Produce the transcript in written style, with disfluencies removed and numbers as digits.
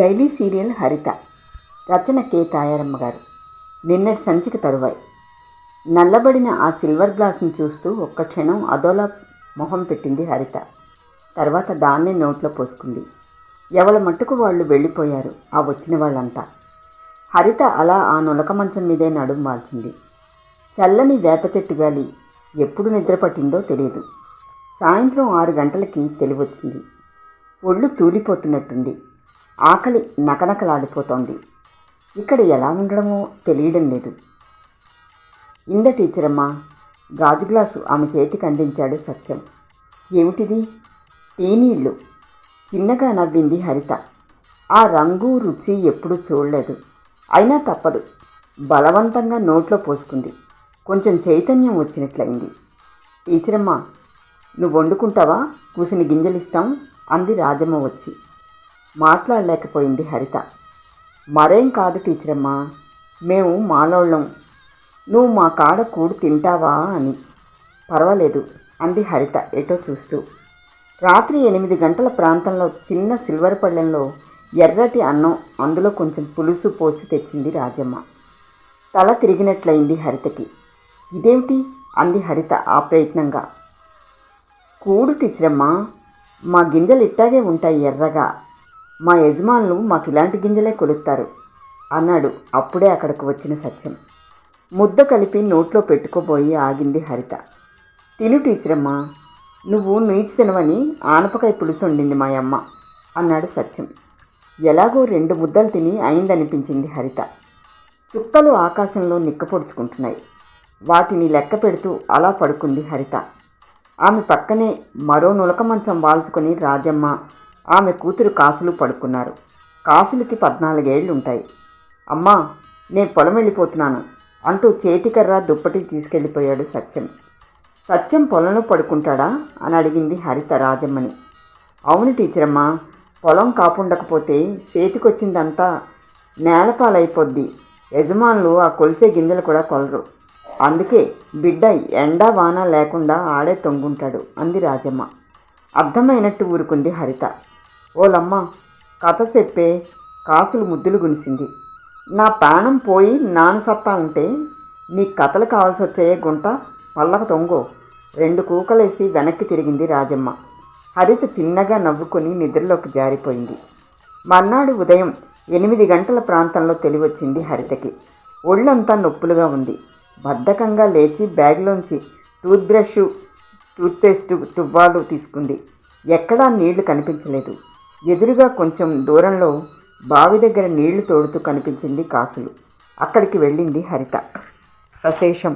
Daily serial హరిత. రచన K Tayaramma గారు. నిన్నటి సంచిక తరువాయి. నల్లబడిన ఆ సిల్వర్ గ్లాసును చూస్తూ ఒక్క క్షణం అదోలా మొహం పెట్టింది హరిత. తర్వాత దాన్నే నోట్లో పోసుకుంది. ఎవరి మట్టుకు వాళ్ళు వెళ్ళిపోయారు, ఆ వచ్చిన వాళ్ళంతా. హరిత అలా ఆ నులక మంచం మీదే నడుం వాల్చింది. చల్లని వేప చెట్టు గాలి ఎప్పుడు నిద్ర పట్టిందో తెలియదు. సాయంత్రం 6 గంటలకి తెలివొచ్చింది. ఒళ్ళు తూలిపోతున్నట్టుంది. ఆకలి నకనకలాడిపోతోంది. ఇక్కడ ఎలా ఉండడమో తెలియడం లేదు. ఇంద టీచరమ్మా. గాజు గ్లాసు ఆమె చేతికి అందించాడు సత్యం. ఏమిటిది? టీ నీళ్ళు. చిన్నగా నవ్వింది హరిత. ఆ రంగు రుచి ఎప్పుడూ చూడలేదు. అయినా తప్పదు. బలవంతంగా నోట్లో పోసుకుంది. కొంచెం చైతన్యం వచ్చినట్లయింది. టీచరమ్మా, నువ్వు వండుకుంటావా? కూసిన గింజలిస్తాం అంది రాజమ్మ వచ్చి. మాట్లాడలేకపోయింది హరిత. మరేం కాదు టీచరమ్మా, మేము మాలోళ్ళం. నువ్వు మా కాడ కూడు తింటావా అని. పర్వాలేదు అంది హరిత ఎటో చూస్తూ. రాత్రి 8 గంటల ప్రాంతంలో చిన్న సిల్వర్ పళ్ళెంలో ఎర్రటి అన్నం, అందులో కొంచెం పులుసు పోసి తెచ్చింది రాజమ్మ. తల తిరిగినట్లయింది హరితకి. ఇదేమిటి అంది హరిత అప్రయత్నంగా. కూడు టీచరమ్మా, మా గింజలు ఇట్టాగే ఉంటాయి ఎర్రగా. మా యజమానులు మాకు ఇలాంటి గింజలే కొలుస్తారు అన్నాడు అప్పుడే అక్కడికి వచ్చిన సత్యం. ముద్ద కలిపి నోట్లో పెట్టుకోబోయి ఆగింది హరిత. తిను టీచరమ్మా, నువ్వు నీచి తినవని ఆనపకాయ పులుసు వండింది మా అమ్మ అన్నాడు సత్యం. ఎలాగో 2 ముద్దలు తిని అయిందనిపించింది హరిత. చుక్కలు ఆకాశంలో నిక్కపొడుచుకుంటున్నాయి. వాటిని లెక్క పెడుతూ అలా పడుకుంది హరిత. ఆమె పక్కనే మరో నులక మంచం వాల్చుకొని రాజమ్మ, ఆమె కూతురు కాసులు పడుకున్నారు. కాసులకి 14 ఏళ్ళు ఉంటాయి. అమ్మా, నేను పొలం వెళ్ళిపోతున్నాను అంటూ చేతికర్ర దుప్పటి తీసుకెళ్ళిపోయాడు సత్యం. సత్యం పొలంలో పడుకుంటాడా అని అడిగింది హరిత రాజమ్మని. అవును టీచరమ్మా, పొలం కాపుండకపోతే చేతికొచ్చిందంతా నేలపాలైపోద్ది. యజమానులు ఆ కొలిచే గింజలు కూడా కొలరు. అందుకే బిడ్డ ఎండా వాన లేకుండా ఆడే తొంగుంటాడు అంది రాజమ్మ. అర్థమైనట్టు ఊరుకుంది హరిత. ఓలమ్మ, కథ చెప్పే. కాసులు ముద్దులు గునిసింది. నా ప్రాణం పోయి నాను సత్తా ఉంటే నీ కథలు కావాల్సి వచ్చాయే గుంట, పళ్ళకు తొంగో. 2 కూకలేసి వెనక్కి తిరిగింది రాజమ్మ. హరిత చిన్నగా నవ్వుకొని నిద్రలోకి జారిపోయింది. మర్నాడు ఉదయం 8 గంటల ప్రాంతంలో తెలివొచ్చింది హరితకి. ఒళ్ళంతా నొప్పులుగా ఉంది. బద్ధకంగా లేచి బ్యాగ్లోంచి టూత్బ్రష్, టూత్పేస్టు, తువ్వాలు తీసుకుంది. ఎక్కడా నీళ్లు కనిపించలేదు. ఎదురుగా కొంచెం దూరంలో బావి దగ్గర నీళ్లు తోడుతూ కనిపించింది కాసులు. అక్కడికి వెళ్ళింది హరిత. సశేషం.